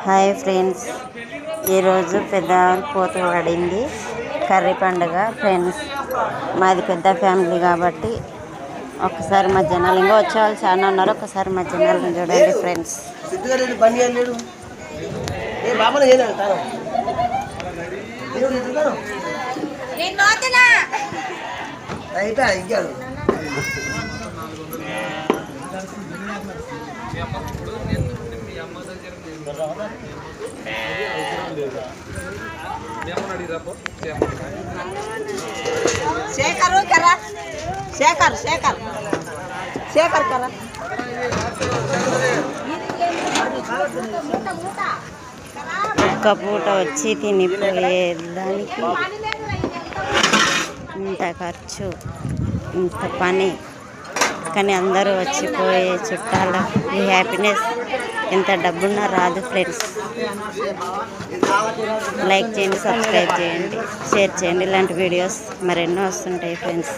Hi friends, ఈరోజు పెద్దవాళ్ళు పూత పడింది. కర్రీ పండుగ ఫ్రెండ్స్. మాది పెద్ద ఫ్యామిలీ కాబట్టి ఒక్కసారి మా జనాలు ఇంకా వచ్చే వాళ్ళు చాలా ఉన్నారు. ఒకసారి మా జనాలను చూడండి ఫ్రెండ్స్. शेखर करा शेखर शेखर शेखर करा ఒక్క పూట వచ్చి తినిపోయేదానికి ఇంత ఖర్చు, ఇంత పని, కానీ అందరూ వచ్చిపోయే చుట్టాల ఈ హ్యాపీనెస్ ఎంత డబ్బున్నా రాదు ఫ్రెండ్స్. లైక్ చేయండి, సబ్స్క్రైబ్ చేయండి, షేర్ చేయండి. ఇలాంటి వీడియోస్ మరెన్నో వస్తుంటాయి ఫ్రెండ్స్.